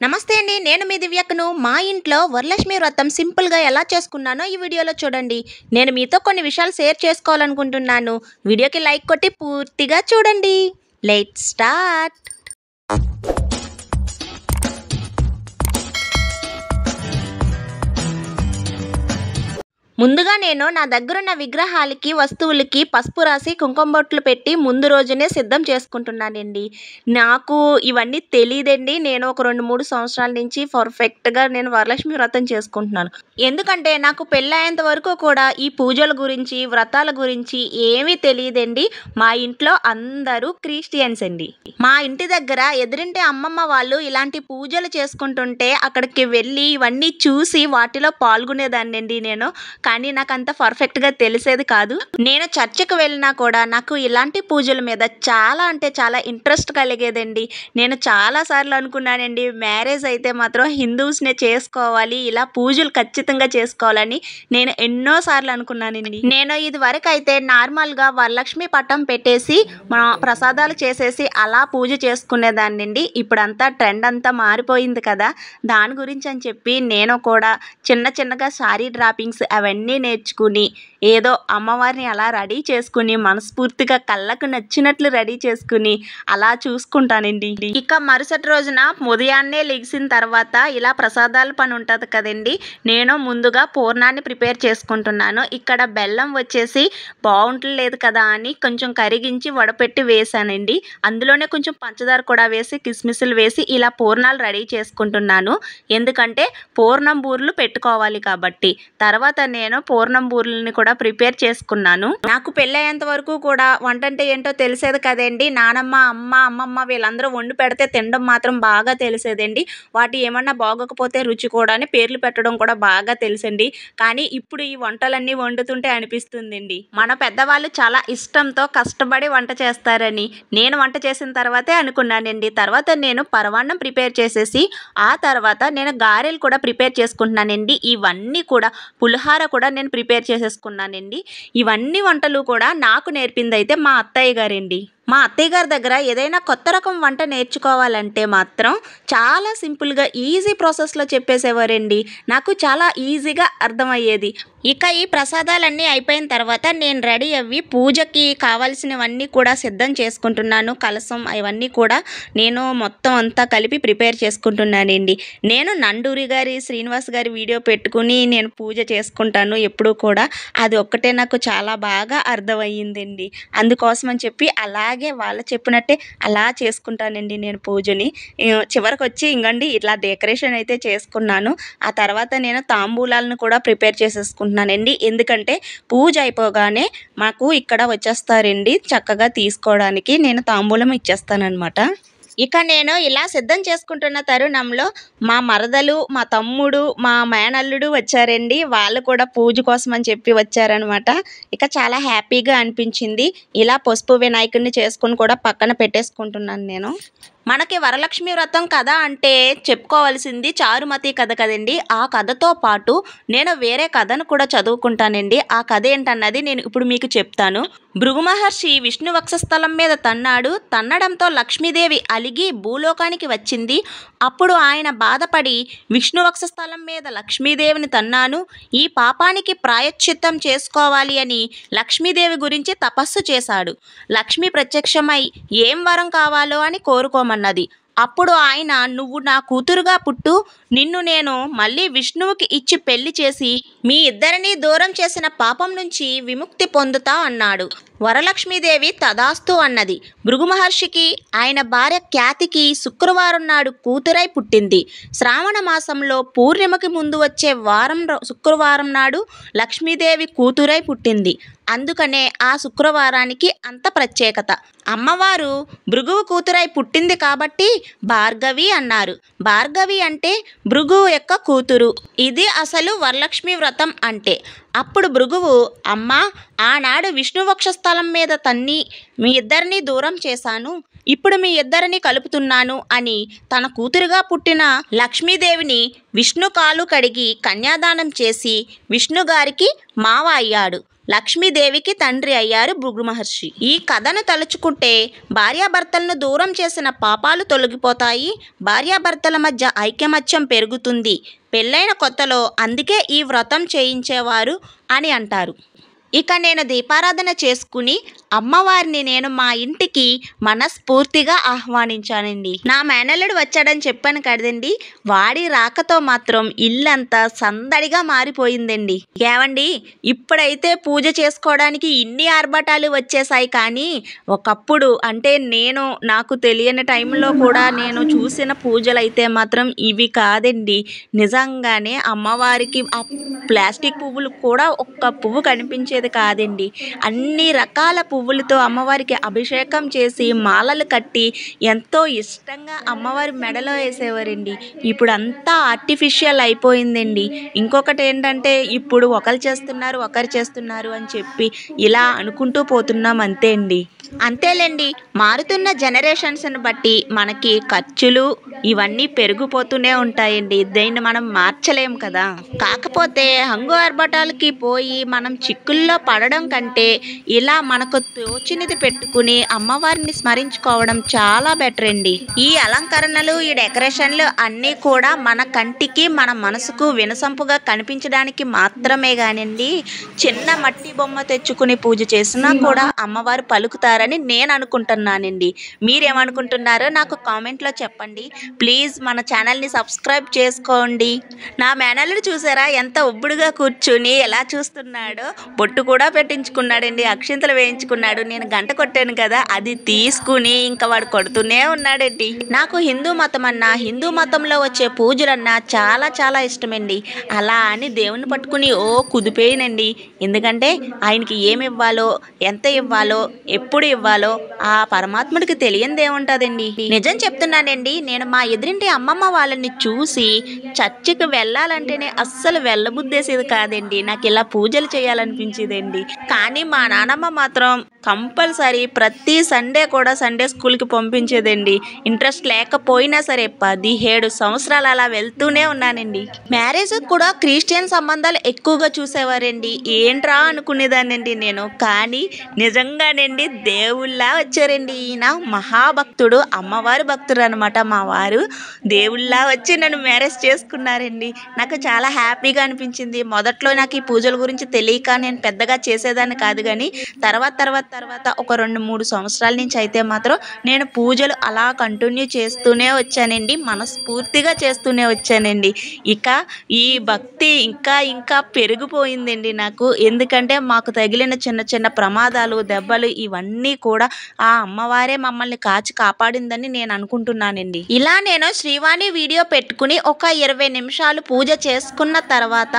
నమస్తే అండి, నేను మీ దివ్యక్కను. మా ఇంట్లో వరలక్ష్మి వ్రతం సింపుల్గా ఎలా చేసుకున్నానో ఈ వీడియోలో చూడండి. నేను మీతో కొన్ని విషయాలు షేర్ చేసుకోవాలనుకుంటున్నాను. వీడియోకి లైక్ కొట్టి పూర్తిగా చూడండి. Let's start. ముందుగా నేను నా దగ్గరున్న విగ్రహాలకి వస్తువులకి పసుపు రాసి కుంకుమ బొట్లు పెట్టి ముందు రోజునే సిద్ధం చేసుకుంటున్నానండి. నాకు ఇవన్నీ తెలియదండి. నేను ఒక 2-3 సంవత్సరాల నుంచి పర్ఫెక్ట్గా నేను వరలక్ష్మి వ్రతం చేసుకుంటున్నాను. ఎందుకంటే నాకు పెళ్ళయ్యేంత వరకు కూడా ఈ పూజల గురించి వ్రతాల గురించి ఏమీ తెలియదండి. మా ఇంట్లో అందరూ క్రిస్టియన్స్ అండి. మా ఇంటి దగ్గర ఎదురింటి అమ్మమ్మ వాళ్ళు ఇలాంటి పూజలు చేసుకుంటుంటే అక్కడికి వెళ్ళి ఇవన్నీ చూసి వాటిలో పాల్గొనేదాన్ని అండి నేను. కానీ నాకు అంత పర్ఫెక్ట్గా తెలిసేది కాదు. నేను చర్చికి వెళ్ళినా కూడా నాకు ఇలాంటి పూజల మీద చాలా అంటే చాలా ఇంట్రెస్ట్ కలిగేదండి. నేను చాలాసార్లు అనుకున్నానండి, మ్యారేజ్ అయితే మాత్రం హిందూస్నే చేసుకోవాలి, ఇలా పూజలు ఖచ్చితంగా చేసుకోవాలని నేను ఎన్నోసార్లు అనుకున్నానండి. నేను ఇది వరకు అయితే నార్మల్గా వరలక్ష్మి పటం పెట్టేసి మన ప్రసాదాలు చేసేసి అలా పూజ చేసుకునేదాన్ని అండి. ఇప్పుడంతా ట్రెండ్ అంతా మారిపోయింది కదా, దాని గురించి అని చెప్పి నేను కూడా చిన్నగా శారీ డ్రాపింగ్స్ అవన్నీ నేర్చుకుని ఏదో అమ్మవారిని అలా రెడీ చేసుకుని మనస్ఫూర్తిగా కళ్ళకు నచ్చినట్లు రెడీ చేసుకుని అలా చూసుకుంటానండి. ఇక మరుసటి రోజున ఉదయాన్నే లెగిసిన తర్వాత ఇలా ప్రసాదాల పని ఉంటుంది కదండి, నేను ముందుగా పూర్ణాన్ని ప్రిపేర్ చేసుకుంటున్నాను. ఇక్కడ బెల్లం వచ్చేసి బాగుంటలేదు కదా అని కొంచెం కరిగించి వడపెట్టి వేసానండి. అందులోనే కొంచెం పంచదార కూడా వేసి కిస్మిస్లు వేసి ఇలా పూర్ణాలు రెడీ చేసుకుంటున్నాను. ఎందుకంటే పూర్ణం బూరెలు పెట్టుకోవాలి కాబట్టి. తర్వాత నేను పూర్ణం బూరెలని కూడా ప్రిపేర్ చేసుకున్నాను. నాకు పెళ్ళయ్యేంత వరకు కూడా వంట అంటే ఏంటో తెలిసేది కదండి. నానమ్మ, అమ్మమ్మ వీళ్ళందరూ వండి పెడితే తినడం మాత్రం బాగా తెలిసేదండి. వాటి ఏమన్నా బాగోకపోతే రుచి కూడా అని పేర్లు పెట్టడం కూడా బాగా తెలుసండి. కానీ ఇప్పుడు ఈ వంటలన్నీ వండుతుంటే అనిపిస్తుందండి, మన పెద్దవాళ్ళు చాలా ఇష్టంతో కష్టపడి వంట చేస్తారని నేను వంట చేసిన తర్వాతే అనుకున్నానండి. తర్వాత నేను పరమాన్నం ప్రిపేర్ చేసేసి ఆ తర్వాత నేను గారెలు కూడా ప్రిపేర్ చేసుకుంటున్నానండి. ఇవన్నీ కూడా పులిహార కూడా నేను ప్రిపేర్ చేసేసుకున్నానండి. ఇవన్నీ వంటలు కూడా నాకు నేర్పింది అయితే మా అత్తయ్య గారండి. మా అత్తయ్య గారి దగ్గర ఏదైనా కొత్త రకం వంట నేర్చుకోవాలంటే మాత్రం చాలా సింపుల్గా ఈజీ ప్రాసెస్లో చెప్పేసేవారండి. నాకు చాలా ఈజీగా అర్థమయ్యేది. ఇక ఈ ప్రసాదాలన్నీ అయిపోయిన తర్వాత నేను రెడీ అవ్వి పూజకి కావాల్సినవన్నీ కూడా సిద్ధం చేసుకుంటున్నాను. కలసం అవన్నీ కూడా నేను మొత్తం అంతా కలిపి ప్రిపేర్ చేసుకుంటున్నానండి. నేను నండూరి గారి శ్రీనివాస్ గారి వీడియో పెట్టుకుని నేను పూజ చేసుకుంటాను ఎప్పుడూ కూడా. అది ఒక్కటే నాకు చాలా బాగా అర్థమయ్యిందండి. అందుకోసం అని చెప్పి అలాగే వాళ్ళు చెప్పినట్టే అలా చేసుకుంటానండి నేను పూజని. చివరికి వచ్చి ఇంకండి ఇట్లా డెకరేషన్ అయితే చేసుకున్నాను. ఆ తర్వాత నేను తాంబూలాలను కూడా ప్రిపేర్ చేసేసుకుంటున్నానండి. ఎందుకంటే పూజ అయిపోగానే మాకు ఇక్కడ వచ్చేస్తారండి చక్కగా తీసుకోవడానికి. నేను తాంబూలం ఇచ్చేస్తానమాట. ఇక నేను ఇలా సిద్ధం చేసుకుంటున్న తరుణంలో మా మరదలు, మా తమ్ముడు, మా మేనల్లుడు వచ్చారండి. వాళ్ళు కూడా పూజ కోసం అని చెప్పి వచ్చారనమాట. ఇక చాలా హ్యాపీగా అనిపించింది. ఇలా పసుపు వినాయకుడిని చేసుకుని కూడా పక్కన పెట్టేసుకుంటున్నాను నేను. మనకి వరలక్ష్మి వ్రతం కథ అంటే చెప్పుకోవాల్సింది చారుమతి కథ కదండి. ఆ కథతో పాటు నేను వేరే కథను కూడా చదువుకుంటానండి. ఆ కథ ఏంటన్నది నేను ఇప్పుడు మీకు చెప్తాను. భృగు మహర్షి విష్ణు వక్షస్థలం మీద తన్నాడు. తన్నడంతో లక్ష్మీదేవి అలిగి భూలోకానికి వచ్చింది. అప్పుడు ఆయన బాధపడి విష్ణు వక్షస్థలం మీద లక్ష్మీదేవిని తన్నాను, ఈ పాపానికి ప్రాయశ్చిత్తం చేసుకోవాలి అని లక్ష్మీదేవి గురించి తపస్సు చేశాడు. లక్ష్మి ప్రత్యక్షమై ఏం వరం కావాలో అని కోరుకోమన్నది. అప్పుడు ఆయన, నువ్వు నా కూతురుగా పుట్టు, నిన్ను నేను మళ్ళీ విష్ణువుకి ఇచ్చి పెళ్లి చేసి మీ ఇద్దరిని దూరం చేసిన పాపం నుంచి విముక్తి పొందుతా అన్నాడు. వరలక్ష్మీదేవి తదాస్తు అన్నది. భృగు మహర్షికి ఆయన భార్య ఖ్యాతికి శుక్రవారం నాడు కూతురై పుట్టింది. శ్రావణ మాసంలో పూర్ణిమకి ముందు వచ్చే వారం శుక్రవారం నాడు లక్ష్మీదేవి కూతురై పుట్టింది. అందుకనే ఆ శుక్రవారానికి అంత ప్రత్యేకత. అమ్మవారు భృగువు కూతురై పుట్టింది కాబట్టి భార్గవి అన్నారు. భార్గవి అంటే భృగువు యొక్క కూతురు. ఇది అసలు వరలక్ష్మి వ్రతం అంటే. అప్పుడు భృగువు, అమ్మ, ఆనాడు విష్ణు వక్షస్థలం మీద తన్ని మీ ఇద్దరిని దూరం చేశాను, ఇప్పుడు మీ ఇద్దరిని కలుపుతున్నాను అని తన కూతురుగా పుట్టిన లక్ష్మీదేవిని విష్ణు కాలు కడిగి కన్యాదానం చేసి విష్ణుగారికి మావ అయ్యాడు. లక్ష్మీదేవికి తండ్రి అయ్యారు భృగు మహర్షి. ఈ కథను తలుచుకుంటే భార్యాభర్తలను దూరం చేసిన పాపాలు తొలగిపోతాయి, భార్యాభర్తల మధ్య ఐకమత్యం పెరుగుతుంది పెళ్ళైన కొత్తలో, అందుకే ఈ వ్రతం చేయించేవారు అని అంటారు. ఇక నేను దీపారాధన చేసుకుని అమ్మవారిని నేను మా ఇంటికి మనస్ఫూర్తిగా ఆహ్వానించానండి. నా మేనల్లుడు వచ్చాడని చెప్పాను కదండి, వాడి రాకతో మాత్రం ఇల్లంతా సందడిగా మారిపోయిందండి. ఏమండి, ఇప్పుడైతే పూజ చేసుకోవడానికి ఇన్ని ఆర్భటాలు వచ్చేసాయి, కానీ ఒకప్పుడు అంటే నాకు తెలియని టైంలో కూడా నేను చూసిన పూజలు అయితే మాత్రం ఇవి కాదండి. నిజంగానే అమ్మవారికి ఆ ప్లాస్టిక్ పువ్వులు కూడా ఒక్క పువ్వు కనిపించేది కాదండి. అన్ని రకాల పువ్వులతో అమ్మవారికి అభిషేకం చేసి మాలలు కట్టి ఎంతో ఇష్టంగా అమ్మవారి మెడలో వేసేవారండి. ఇప్పుడు అంతా ఆర్టిఫిషియల్ అయిపోయిందండి. ఇంకొకటి ఏంటంటే ఇప్పుడు ఒకరు చేస్తున్నారు అని చెప్పి ఇలా అనుకుంటూ పోతున్నాం, అంతే అండి. అంతేలేండి, మారుతున్న జనరేషన్స్ని బట్టి మనకి ఖర్చులు ఇవన్నీ పెరిగిపోతూనే ఉంటాయండి. దీన్ని మనం మార్చలేం కదా. కాకపోతే హంగు ఆర్భటాలకి పోయి మనం చిక్కుల్లో పడడం కంటే ఇలా మనకు తోచినది పెట్టుకుని అమ్మవారిని స్మరించుకోవడం చాలా బెటర్ అండి. ఈ అలంకరణలు, ఈ డెకరేషన్లు అన్నీ కూడా మన కంటికి మన మనసుకు వినసొంపుగా కనిపించడానికి మాత్రమే కానివ్వండి, చిన్న మట్టి బొమ్మ తెచ్చుకుని పూజ చేసినా కూడా అమ్మవారు పలుకుతారని నేను అనుకుంటున్నానండి. మీరేమనుకుంటున్నారో నాకు కామెంట్లో చెప్పండి. ప్లీజ్ మన ఛానల్ని సబ్స్క్రైబ్ చేసుకోండి. నా మేనల్లుడు చూసారా ఎంత ఒబ్బుడుగా కూర్చుని ఎలా చూస్తున్నాడో, బొట్టు కూడా పెట్టించుకున్నాడండి, అక్షింతలు వేయించుకున్నాడు. నేను గంట కొట్టాను కదా, అది తీసుకుని ఇంకా వాడు కొడుతూనే ఉన్నాడండి. నాకు హిందూ మతంలో వచ్చే పూజలన్నా చాలా చాలా ఇష్టమండి. అలా అని దేవుని పట్టుకుని కుదిపోయినండి. ఎందుకంటే ఆయనకి ఏమి ఇవ్వాలో, ఎంత ఇవ్వాలో, ఎప్పుడు ఇవ్వాలో ఆ పరమాత్ముడికి తెలియంది ఏముంటుందండి. నిజం చెప్తున్నానండి, నేను మా ఎదురింటి అమ్మమ్మ వాళ్ళని చూసి చర్చికి వెళ్ళాలంటేనే అస్సలు వెళ్ళబుద్దేసేది కాదండి. నాకు ఇలా పూజలు చేయాలనిపించేదండి. కానీ మా నానమ్మ మాత్రం కంపల్సరీ ప్రతి సండే కూడా సండే స్కూల్కి పంపించేదండి. ఇంట్రెస్ట్ లేకపోయినా సరే 17 సంవత్సరాలు అలా వెళ్తూనే ఉన్నానండి. మ్యారేజ్ కూడా క్రిస్టియన్ సంబంధాలు ఎక్కువగా చూసేవారండి. ఏంట్రా అనుకునేదానండి నేను. కానీ నిజంగానండి దేవుళ్ళ వచ్చారండి. ఈయన మహాభక్తుడు, అమ్మవారి భక్తుడు అనమాట. మా వారు దేవుళ్ళ వచ్చి నన్ను మ్యారేజ్ చేసుకున్నారండి. నాకు చాలా హ్యాపీగా అనిపించింది. మొదట్లో నాకు ఈ పూజల గురించి తెలియక నేను పెద్దగా చేసేదాన్ని కాదు, కానీ తర్వాత ఒక 2-3 సంవత్సరాల నుంచి అయితే మాత్రం నేను పూజలు అలా కంటిన్యూ చేస్తూనే వచ్చానండి, మనస్ఫూర్తిగా చేస్తూనే వచ్చానండి. ఇక ఈ భక్తి ఇంకా పెరిగిపోయిందండి నాకు. ఎందుకంటే మాకు తగిలిన చిన్న ప్రమాదాలు, దెబ్బలు ఇవన్నీ కూడా ఆ అమ్మవారే మమ్మల్ని కాపాడిందని నేను అనుకుంటున్నానండి. ఇలా నేను శ్రీవాణి వీడియో పెట్టుకుని ఒక 20 నిమిషాలు పూజ చేసుకున్న తర్వాత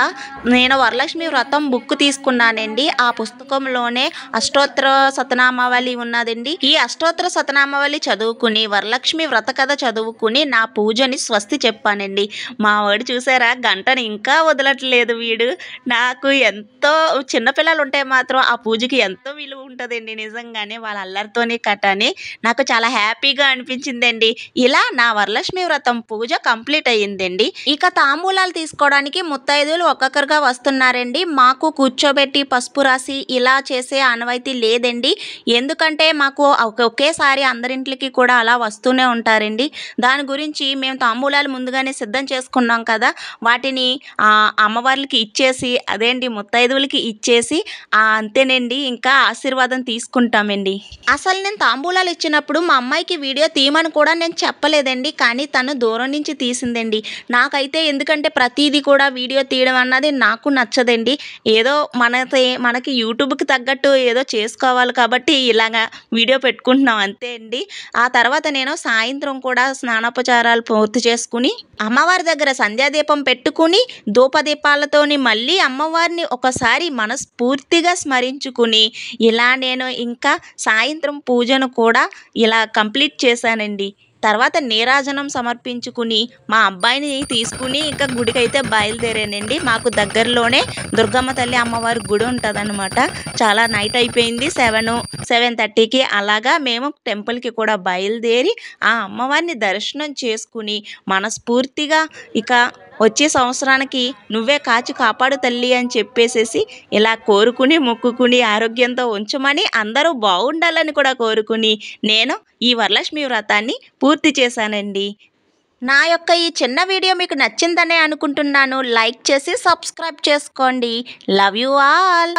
నేను వరలక్ష్మి వ్రతం బుక్ తీసుకున్నానండి. ఆ పుస్తకంలోనే అష్టోత్తర శతనామావళి ఉన్నదండి. ఈ అష్టోత్తర శతనామావళి చదువుకుని వరలక్ష్మి వ్రత కథ చదువుకుని నా పూజని స్వస్తి చెప్పానండి. మా వాడు చూసారా, గంటను ఇంకా వదలట్లేదు వీడు. నాకు ఎంతో చిన్నపిల్లలు ఉంటే మాత్రం ఆ పూజకి ఎంతో విలువ ఉంటుందండి. నిజంగానే వాళ్ళ అల్లరితోనే కట్టని నాకు చాలా హ్యాపీగా అనిపించిందండి. ఇలా నా వరలక్ష్మి వ్రతం పూజ కంప్లీట్ అయ్యిందండి. ఇక తాంబూలాలు తీసుకోవడానికి ముత్తైదులు ఒక్కొక్కరుగా వస్తున్నారండి. మాకు కూర్చోబెట్టి పసుపు రాసి ఇలా చేసే ఆనవాయితీ లేదండి. ఎందుకంటే మాకు ఒకేసారి అందరింట్లకి కూడా అలా వస్తూనే ఉంటారండి. దాని గురించి మేము తాంబూలాలు ముందుగానే సిద్ధం చేసుకున్నాం కదా, వాటిని అమ్మవార్లకి ఇచ్చేసి అదేంటి ముత్తైదువులకి ఇచ్చేసి అంతేనండి ఇంకా ఆశీర్వాదం తీసుకుంటామండి. అసలు నేను తాంబూలాలు ఇచ్చినప్పుడు మా అమ్మాయికి వీడియో తీయమని కూడా నేను చెప్పలేదండి, కానీ తను దూరం నుంచి తీసిందండి. నాకైతే ఎందుకంటే ప్రతిదీ కూడా వీడియో తీయడం అన్నది నాకు నచ్చదండి. ఏదో మనకి యూట్యూబ్కి తగ్గట్టు ఏదో చేసుకోవాలి కాబట్టి ఇలాగా వీడియో పెట్టుకుంటున్నాం, అంతే అండి. ఆ తర్వాత నేను సాయంత్రం కూడా స్నానోపచారాలు పూర్తి చేసుకుని అమ్మవారి దగ్గర సంధ్యాదీపం పెట్టుకుని ధూపదీపాలతోని మళ్ళీ అమ్మవారిని ఒకసారి మనస్ఫూర్తిగా స్మరించుకుని ఇలా నేను ఇంకా సాయంత్రం పూజను కూడా ఇలా కంప్లీట్ చేశానండి. తర్వాత నీరాజనం సమర్పించుకుని మా అబ్బాయిని తీసుకుని ఇంకా గుడికి అయితే బయలుదేరానండి. మాకు దగ్గరలోనే దుర్గమ్మ తల్లి అమ్మవారి గుడి ఉంటుందన్నమాట. చాలా నైట్ అయిపోయింది, 7:30కి అలాగా మేము టెంపుల్కి కూడా బయలుదేరి ఆ అమ్మవారిని దర్శనం చేసుకుని మనస్ఫూర్తిగా ఇక వచ్చే సంవత్సరానికి నువ్వే కాచి కాపాడు తల్లి అని చెప్పేసేసి ఇలా కోరుకుని మొక్కుకుని ఆరోగ్యంతో ఉంచమని అందరూ బాగుండాలని కూడా కోరుకుని నేను ఈ వరలక్ష్మి వ్రతాన్ని పూర్తి చేశానండి. నా యొక్క ఈ చిన్న వీడియో మీకు నచ్చిందనే అనుకుంటున్నాను. లైక్ చేసి సబ్స్క్రైబ్ చేసుకోండి. Love you all.